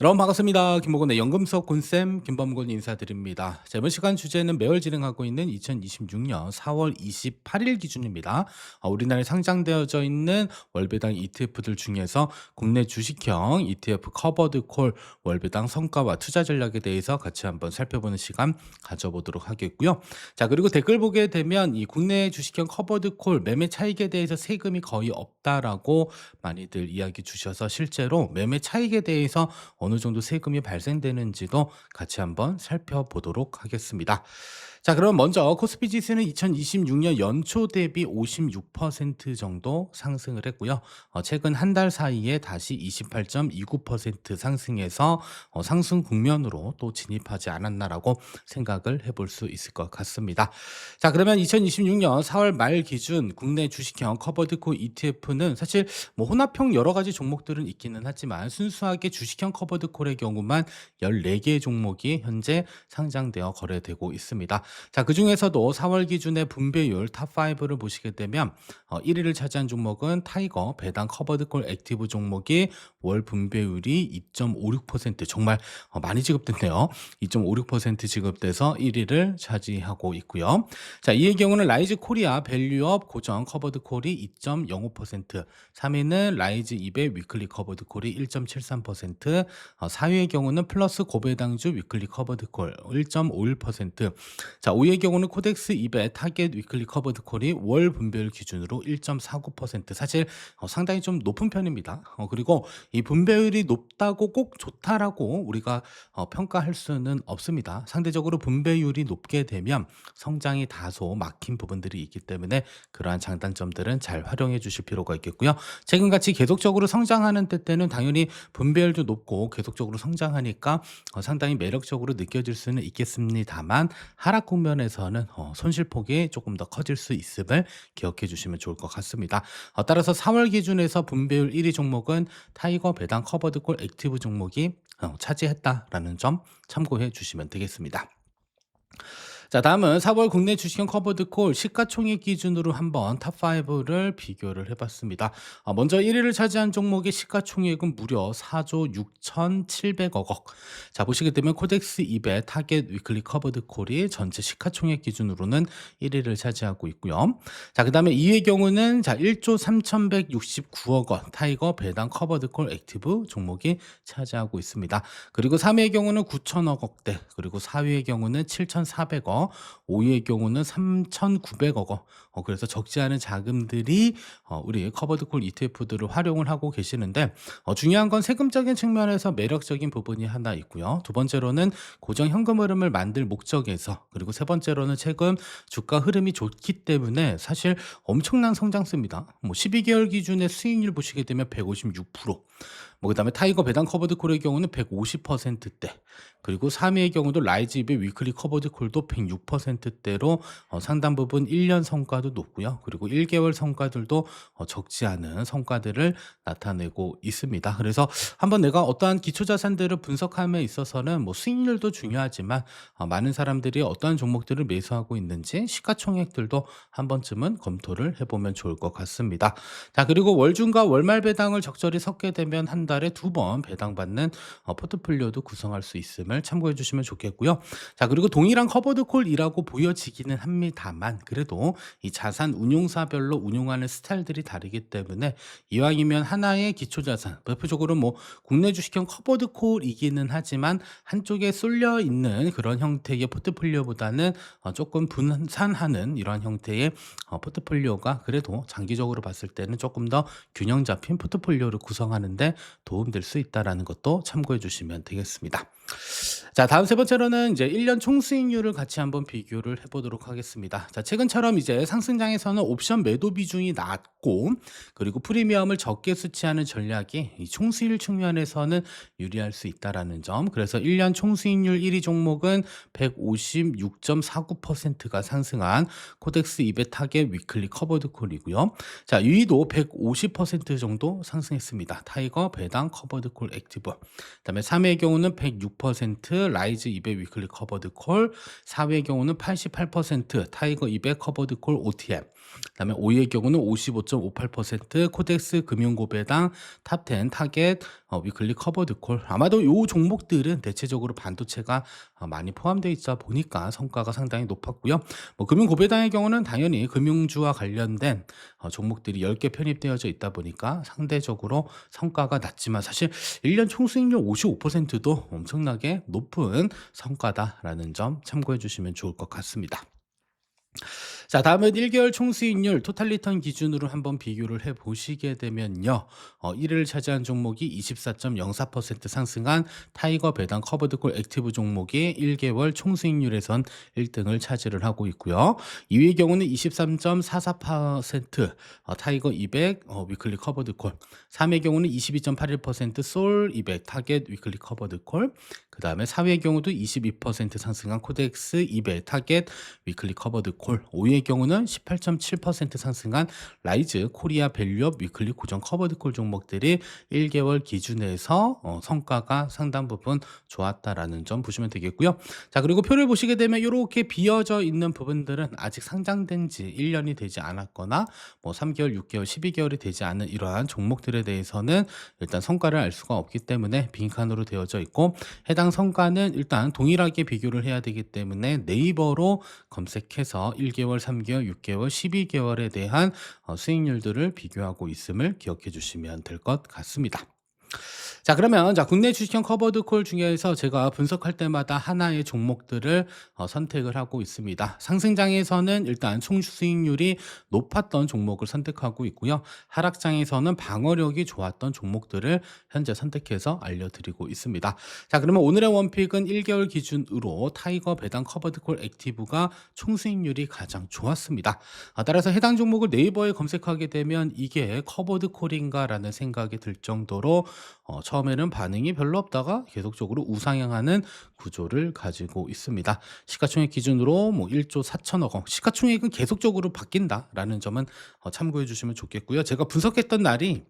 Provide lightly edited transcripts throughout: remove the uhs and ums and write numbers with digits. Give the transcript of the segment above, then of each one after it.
여러분 반갑습니다. 김모근의 연금속 곤쌤 김범근 인사드립니다. 자, 이번 시간 주제는 매월 진행하고 있는 2026년 4월 28일 기준입니다. 우리나라에 상장되어져 있는 월배당 ETF들 중에서 국내 주식형 ETF 커버드 콜 월배당 성과와 투자 전략에 대해서 같이 한번 살펴보는 시간 가져보도록 하겠고요. 자, 그리고 댓글 보게 되면 이 국내 주식형 커버드 콜 매매 차익에 대해서 세금이 거의 없다라고 많이들 이야기 주셔서 실제로 매매 차익에 대해서 어느 정도 세금이 발생되는지도 같이 한번 살펴보도록 하겠습니다. 자, 그럼 먼저 코스피 지수는 2026년 연초 대비 56% 정도 상승을 했고요. 최근 한 달 사이에 다시 28.29% 상승해서 상승 국면으로 또 진입하지 않았나라고 생각을 해볼 수 있을 것 같습니다. 자, 그러면 2026년 4월 말 기준 국내 주식형 커버드콜 ETF는 사실 뭐 혼합형 여러 가지 종목들은 있기는 하지만 순수하게 주식형 커버드콜의 경우만 14개 종목이 현재 상장되어 거래되고 있습니다. 자, 그중에서도 4월 기준의 분배율 탑5를 보시게 되면 1위를 차지한 종목은 타이거 배당 커버드콜 액티브 종목이 월 분배율이 2.56% 정말 많이 지급됐네요. 2.56% 지급돼서 1위를 차지하고 있고요. 자, 이의 경우는 라이즈 코리아 밸류업 고정 커버드콜이 2.05%, 3위는 라이즈 200 위클리 커버드콜이 1.73%, 4위의 경우는 플러스 고배당주 위클리 커버드콜 1.51%, 자, 5위의 경우는 코덱스 200 타겟 위클리 커버드콜이 월 분배율 기준으로 1.49%, 사실 상당히 좀 높은 편입니다. 그리고 이 분배율이 높다고 꼭 좋다라고 우리가 평가할 수는 없습니다. 상대적으로 분배율이 높게 되면 성장이 다소 막힌 부분들이 있기 때문에 그러한 장단점들은 잘 활용해 주실 필요가 있겠고요. 최근같이 계속적으로 성장하는 때는 당연히 분배율도 높고 계속적으로 성장하니까 상당히 매력적으로 느껴질 수는 있겠습니다만 하락 국면에서는 손실폭이 조금 더 커질 수 있음을 기억해 주시면 좋을 것 같습니다. 따라서 4월 기준에서 분배율 1위 종목은 타이거 배당 커버드콜 액티브 종목이 차지했다라는 점 참고해 주시면 되겠습니다. 자, 다음은 4월 국내 주식형 커버드콜 시가총액 기준으로 한번 탑5를 비교를 해봤습니다. 먼저 1위를 차지한 종목의 시가총액은 무려 4조 6,700억 원. 자, 보시게 되면 코덱스 200 타겟 위클리 커버드콜이 전체 시가총액 기준으로는 1위를 차지하고 있고요. 자, 그 다음에 2위의 경우는 자 1조 3,169억 원 타이거 배당 커버드콜 액티브 종목이 차지하고 있습니다. 그리고 3위의 경우는 9천억 원대, 그리고 4위의 경우는 7,400억, 5위의 경우는 3,900억 원. 그래서 적지 않은 자금들이 우리 커버드콜 ETF들을 활용을 하고 계시는데, 중요한 건 세금적인 측면에서 매력적인 부분이 하나 있고요. 두 번째로는 고정 현금 흐름을 만들 목적에서, 그리고 세 번째로는 최근 주가 흐름이 좋기 때문에 사실 엄청난 성장세입니다. 뭐 12개월 기준의 수익률 보시게 되면 156%, 그다음에 타이거 배당 커버드콜의 경우는 150%대, 그리고 3위의 경우도 라이즈 200 위클리 커버드콜도 106%대로 상당 부분 1년 성과도 높고요. 그리고 1개월 성과들도 적지 않은 성과들을 나타내고 있습니다. 그래서 한번 내가 어떠한 기초 자산들을 분석함에 있어서는 뭐 수익률도 중요하지만 많은 사람들이 어떠한 종목들을 매수하고 있는지 시가총액들도 한 번쯤은 검토를 해보면 좋을 것 같습니다. 자, 그리고 월중과 월말 배당을 적절히 섞게 되면 한 달에 2번 배당받는 포트폴리오도 구성할 수 있음을 참고해 주시면 좋겠고요. 자, 그리고 동일한 커버드 콜이라고 보여지기는 합니다만 그래도 이 자산 운용사별로 운용하는 스타일들이 다르기 때문에 이왕이면 하나의 기초 자산, 대표적으로 뭐 국내 주식형 커버드 콜이기는 하지만 한쪽에 쏠려 있는 그런 형태의 포트폴리오보다는 조금 분산하는 이러한 형태의 포트폴리오가 그래도 장기적으로 봤을 때는 조금 더 균형 잡힌 포트폴리오를 구성하는데 도움될 수 있다라는 것도 참고해 주시면 되겠습니다. 자, 다음 세 번째로는 이제 1년 총수익률을 같이 한번 비교를 해보도록 하겠습니다. 자, 최근처럼 이제 상승장에서는 옵션 매도 비중이 낮고 그리고 프리미엄을 적게 수취하는 전략이 이 총수익 측면에서는 유리할 수 있다라는 점. 그래서 1년 총수익률 1위 종목은 156.49%가 상승한 코덱스 200 타겟 위클리 커버드 콜이고요. 자, 2위도 150% 정도 상승했습니다. 타이거 배당 커버드 콜 액티브. 그다음에 3위의 경우는 106% 라이즈 200 위클리 커버드 콜, 4위의 경우는 88% 타이거 200 커버드 콜 OTM, 그다음에 5위의 경우는 55.58% 코덱스 금융고배당 탑10 타겟 위클리 커버드 콜 아마도 요 종목들은 대체적으로 반도체가 많이 포함되어 있다 보니까 성과가 상당히 높았고요. 뭐 금융고배당의 경우는 당연히 금융주와 관련된 종목들이 10개 편입되어져 있다 보니까 상대적으로 성과가 낮지만 사실 1년 총수익률 55%도 엄청나게 높은 성과다라는 점 참고해 주시면 좋을 것 같습니다. 자, 다음은 1개월 총수익률 토탈 리턴 기준으로 한번 비교를 해 보시게 되면요. 1위를 차지한 종목이 24.04% 상승한 타이거 배당 커버드콜 액티브 종목이 1개월 총수익률에선 1등을 차지를 하고 있고요. 2위의 경우는 23.44% 타이거 200 위클리 커버드콜, 3위의 경우는 22.81%솔 200 타겟 위클리 커버드콜, 그 다음에 4위의 경우도 22% 상승한 코덱스 200 타겟 위클리 커버드콜, 5위의 경우는 18.7% 상승한 라이즈 코리아 밸류업 위클리 고정 커버드콜 종목들이 1개월 기준에서 성과가 상당 부분 좋았다라는 점 보시면 되겠고요. 자, 그리고 표를 보시게 되면 이렇게 비어져 있는 부분들은 아직 상장된 지 1년이 되지 않았거나 뭐 3개월, 6개월, 12개월이 되지 않은 이러한 종목들에 대해서는 일단 성과를 알 수가 없기 때문에 빈칸으로 되어져 있고, 해당 성과는 일단 동일하게 비교를 해야 되기 때문에 네이버로 검색해서 1개월, 3개월, 6개월, 12개월에 대한 수익률들을 비교하고 있음을 기억해 주시면 될 것 같습니다. 자, 그러면 국내 주식형 커버드 콜 중에서 제가 분석할 때마다 하나의 종목들을 선택을 하고 있습니다. 상승장에서는 일단 총수익률이 높았던 종목을 선택하고 있고요. 하락장에서는 방어력이 좋았던 종목들을 현재 선택해서 알려드리고 있습니다. 자, 그러면 오늘의 원픽은 1개월 기준으로 타이거 배당 커버드 콜 액티브가 총수익률이 가장 좋았습니다. 따라서 해당 종목을 네이버에 검색하게 되면 이게 커버드 콜인가라는 생각이 들 정도로 처음에는 반응이 별로 없다가 계속적으로 우상향하는 구조를 가지고 있습니다. 시가총액 기준으로 뭐 1조 4천억 원, 시가총액은 계속적으로 바뀐다라는 점은 참고해 주시면 좋겠고요. 제가 분석했던 날이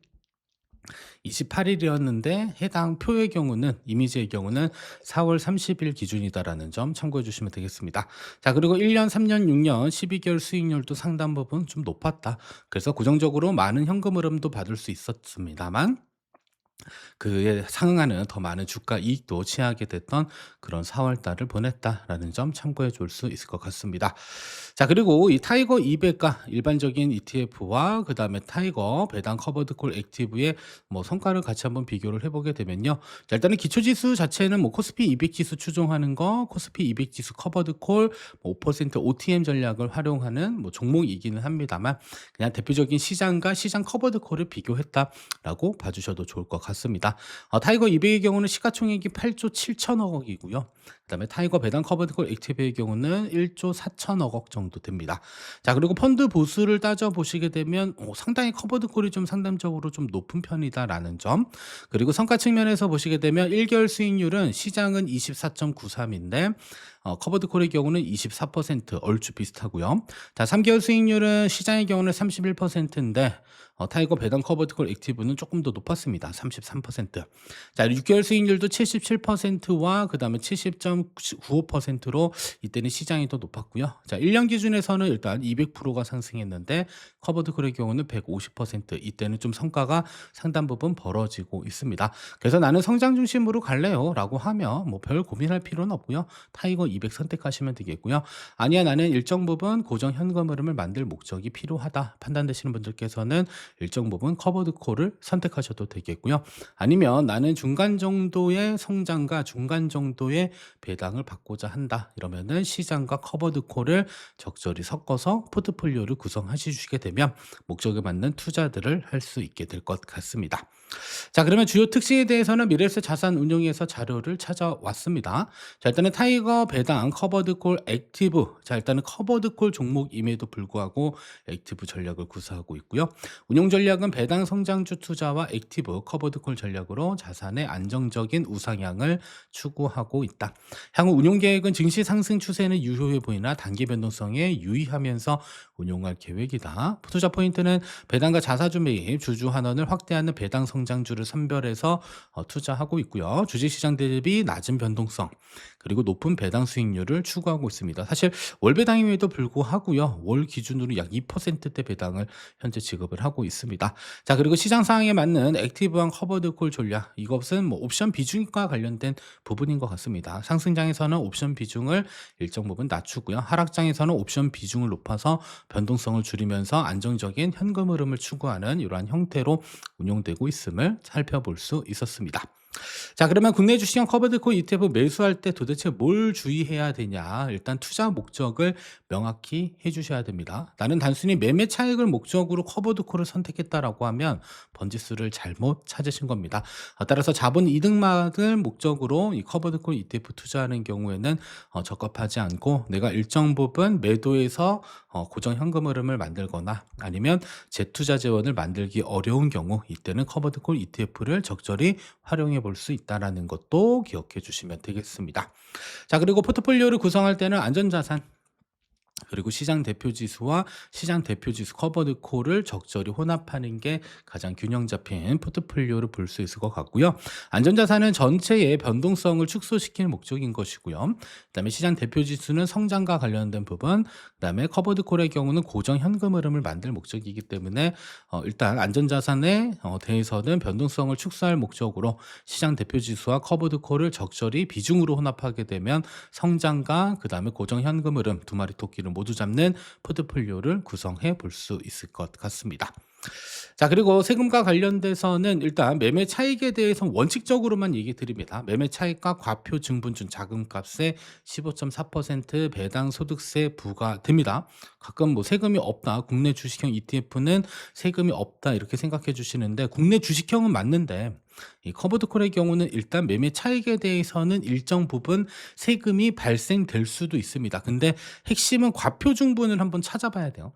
28일이었는데 해당 표의 경우는, 이미지의 경우는 4월 30일 기준이다라는 점 참고해 주시면 되겠습니다. 자, 그리고 1년, 3년, 6년, 12개월 수익률도 상당 부분 좀 높았다. 그래서 고정적으로 많은 현금 흐름도 받을 수 있었습니다만 그에 상응하는 더 많은 주가 이익도 취하게 됐던 그런 4월 달을 보냈다라는 점 참고해 줄 수 있을 것 같습니다. 자, 그리고 이 타이거 200가 일반적인 ETF와 그다음에 타이거 배당 커버드 콜 액티브의 뭐 성과를 같이 한번 비교를 해보게 되면요. 자, 일단은 기초 지수 자체는 뭐 코스피 200 지수 추종하는 거, 코스피 200 지수 커버드 콜 5% OTM 전략을 활용하는 뭐 종목이기는 합니다만, 그냥 대표적인 시장과 시장 커버드 콜을 비교했다라고 봐주셔도 좋을 것 같습니다. 타이거 200의 경우는 시가총액이 8조 7천억 원이고요. 그다음에 타이거 배당 커버드콜 액티브의 경우는 1조 4천억 원 정도 됩니다. 자, 그리고 펀드 보수를 따져 보시게 되면 상당히 커버드콜이 좀 상담적으로 좀 높은 편이다라는 점. 그리고 성과 측면에서 보시게 되면 1개월 수익률은 시장은 24.93인데 커버드콜의 경우는 24% 얼추 비슷하고요. 자, 3개월 수익률은 시장의 경우는 31%인데 타이거 배당 커버드콜 액티브는 조금 더 높았습니다. 33%. 자, 6개월 수익률도 77%와 그다음에 70.95%로 이때는 시장이 더 높았고요. 자, 1년 기준에서는 일단 200%가 상승했는데 커버드콜의 경우는 150%, 이때는 좀 성과가 상당 부분 벌어지고 있습니다. 그래서 나는 성장 중심으로 갈래요라고 하면 뭐 별 고민할 필요는 없고요. 타이거 200 선택하시면 되겠고요. 아니야, 나는 일정 부분 고정 현금 흐름을 만들 목적이 필요하다 판단되시는 분들께서는 일정 부분 커버드 콜을 선택하셔도 되겠고요. 아니면 나는 중간 정도의 성장과 중간 정도의 배당을 받고자 한다, 이러면은 시장과 커버드 콜을 적절히 섞어서 포트폴리오를 구성하시게 되면 목적에 맞는 투자들을 할 수 있게 될 것 같습니다. 자, 그러면 주요 특징에 대해서는 미래에셋 자산운용에서 자료를 찾아왔습니다. 자, 일단은 타이거 배당 커버드콜 액티브, 자, 일단은 커버드콜 종목임에도 불구하고 액티브 전략을 구사하고 있고요. 운용 전략은 배당 성장주 투자와 액티브 커버드콜 전략으로 자산의 안정적인 우상향을 추구하고 있다. 있습니다. 향후 운용 계획은 증시 상승 추세는 유효해 보이나 단기 변동성에 유의하면서 운용할 계획이다. 투자 포인트는 배당과 자사주 매입, 주주 환원을 확대하는 배당 성장주를 선별해서 투자하고 있고요. 주식시장 대비 낮은 변동성 그리고 높은 배당 수익률을 추구하고 있습니다. 사실 월 배당임에도 불구하고요. 월 기준으로 약 2%대 배당을 현재 지급을 하고 있습니다. 자, 그리고 시장 상황에 맞는 액티브한 커버드 콜 전략. 이것은 뭐 옵션 비중과 관련된 부분인 것 같습니다. 상승장에서는 옵션 비중을 일정 부분 낮추고요. 하락장에서는 옵션 비중을 높아서 변동성을 줄이면서 안정적인 현금 흐름을 추구하는 이러한 형태로 운용되고 있음을 살펴볼 수 있었습니다. 자, 그러면 국내 주식형 커버드콜 ETF 매수할 때 도대체 뭘 주의해야 되냐? 일단 투자 목적을 명확히 해 주셔야 됩니다. 나는 단순히 매매 차익을 목적으로 커버드콜을 선택했다라고 하면 번지수를 잘못 찾으신 겁니다. 따라서 자본 이득만을 목적으로 이 커버드콜 ETF 투자하는 경우에는 적합하지 않고 내가 일정 부분 매도해서 고정 현금 흐름을 만들거나 아니면 재투자 재원을 만들기 어려운 경우 이때는 커버드콜 ETF를 적절히 활용해 볼 수 있다라는 것도 기억해 주시면 되겠습니다. 자, 그리고 포트폴리오를 구성할 때는 안전자산 그리고 시장 대표 지수와 시장 대표 지수 커버드 콜을 적절히 혼합하는 게 가장 균형 잡힌 포트폴리오를 볼 수 있을 것 같고요. 안전자산은 전체의 변동성을 축소시키는 목적인 것이고요. 그다음에 시장 대표 지수는 성장과 관련된 부분, 그다음에 커버드 콜의 경우는 고정 현금 흐름을 만들 목적이기 때문에 일단 안전자산에 대해서는 변동성을 축소할 목적으로 시장 대표 지수와 커버드 콜을 적절히 비중으로 혼합하게 되면 성장과 그다음에 고정 현금 흐름 두 마리 토끼를 모두 잡는 포트폴리오를 구성해 볼 수 있을 것 같습니다. 자, 그리고 세금과 관련돼서는 일단 매매 차익에 대해서 원칙적으로만 얘기 드립니다. 매매 차익과 과표 증분준 자금값에 15.4% 배당 소득세 부과됩니다. 가끔 뭐 세금이 없다, 국내 주식형 ETF는 세금이 없다 이렇게 생각해 주시는데 국내 주식형은 맞는데 이 커버드콜의 경우는 일단 매매 차익에 대해서는 일정 부분 세금이 발생될 수도 있습니다. 근데 핵심은 과표 중분을 한번 찾아봐야 돼요.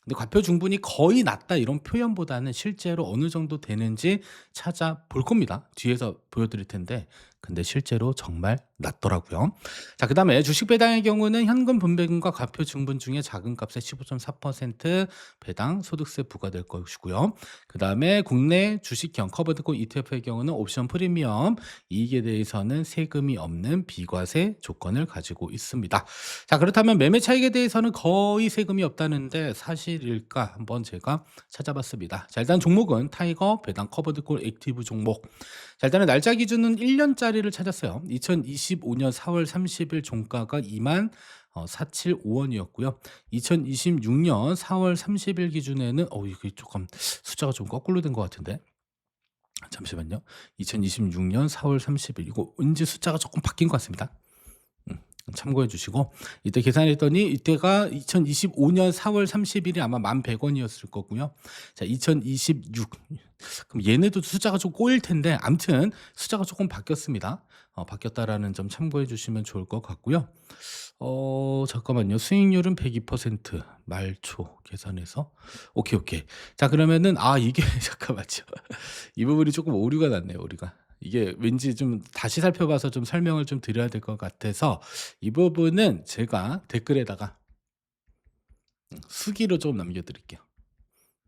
근데 과표 중분이 거의 낮다 이런 표현보다는 실제로 어느 정도 되는지 찾아볼 겁니다. 뒤에서 보여드릴 텐데 근데 실제로 정말 낮더라고요. 자, 그다음에 주식 배당의 경우는 현금 분배금과 과표 증분 중에 자금값의 15.4% 배당 소득세 부과될 것이고요. 그다음에 국내 주식형 커버드콜 ETF의 경우는 옵션 프리미엄 이익에 대해서는 세금이 없는 비과세 조건을 가지고 있습니다. 자, 그렇다면 매매 차익에 대해서는 거의 세금이 없다는데 사실일까 한번 제가 찾아봤습니다. 자, 일단 종목은 타이거 배당 커버드콜 액티브 종목. 자, 일단은 날짜 기준은 1년짜리를 찾았어요. 2025년 4월 30일 종가가 2만 475원이었고요. 2026년 4월 30일 기준에는 이게 조금 숫자가 좀 거꾸로 된 것 같은데. 잠시만요. 2026년 4월 30일 이거 왠지 숫자가 조금 바뀐 것 같습니다. 참고해 주시고 이때 계산했더니 이때가 2025년 4월 30일이 아마 11,100원이었을 거고요. 자, 2026 그럼 얘네도 숫자가 좀 꼬일 텐데 아무튼 숫자가 조금 바뀌었습니다. 바뀌었다라는 점 참고해 주시면 좋을 것 같고요. 잠깐만요. 수익률은 102% 말초 계산해서 오케이, 오케이. 자, 그러면은 이게 잠깐만요. 이 부분이 조금 오류가 났네요, 오류가. 이게 왠지 좀 다시 살펴봐서 좀 설명을 좀 드려야 될 것 같아서 이 부분은 제가 댓글에다가 수기로 좀 남겨 드릴게요.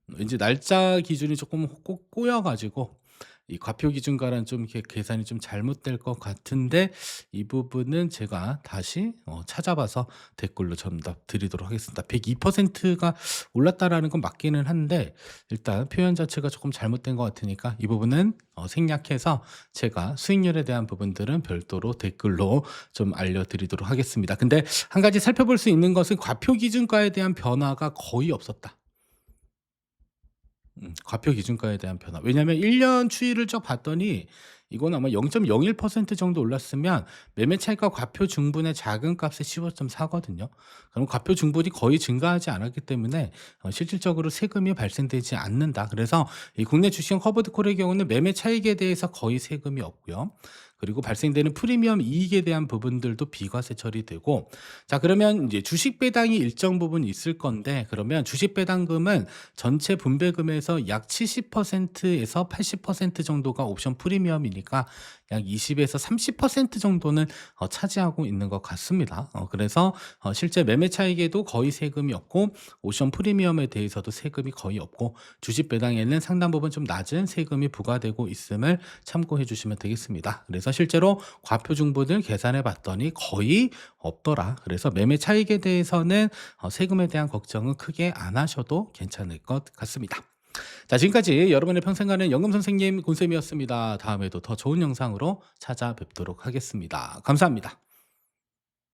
왠지 날짜 기준이 조금 꼬여 가지고 이 과표 기준과는 좀 이렇게 계산이 좀 잘못될 것 같은데 이 부분은 제가 다시 찾아봐서 댓글로 전답 드리도록 하겠습니다. 102%가 올랐다라는 건 맞기는 한데 일단 표현 자체가 조금 잘못된 것 같으니까 이 부분은 생략해서 제가 수익률에 대한 부분들은 별도로 댓글로 좀 알려드리도록 하겠습니다. 근데 한 가지 살펴볼 수 있는 것은 과표 기준가에 대한 변화가 거의 없었다. 과표 기준가에 대한 변화. 왜냐하면 1년 추이를 쭉 봤더니 이건 아마 0.01% 정도 올랐으면 매매 차익과 과표 중분의 자금값의 15.4거든요. 그럼 과표 중분이 거의 증가하지 않았기 때문에 실질적으로 세금이 발생되지 않는다. 그래서 이 국내 주식형 커버드 콜의 경우는 매매 차익에 대해서 거의 세금이 없고요. 그리고 발생되는 프리미엄 이익에 대한 부분들도 비과세 처리되고. 자, 그러면 이제 주식 배당이 일정 부분 있을 건데, 그러면 주식 배당금은 전체 분배금에서 약 70%에서 80% 정도가 옵션 프리미엄이니까 약 20에서 30% 정도는 차지하고 있는 것 같습니다. 그래서 실제 매매 차익에도 거의 세금이 없고, 옵션 프리미엄에 대해서도 세금이 거의 없고, 주식 배당에는 상당 부분 좀 낮은 세금이 부과되고 있음을 참고해 주시면 되겠습니다. 그래서 실제로 과표 중분을 계산해 봤더니 거의 없더라. 그래서 매매 차익에 대해서는 세금에 대한 걱정은 크게 안 하셔도 괜찮을 것 같습니다. 자, 지금까지 여러분의 평생가는 연금 선생님 곤쌤이었습니다. 다음에도 더 좋은 영상으로 찾아뵙도록 하겠습니다. 감사합니다.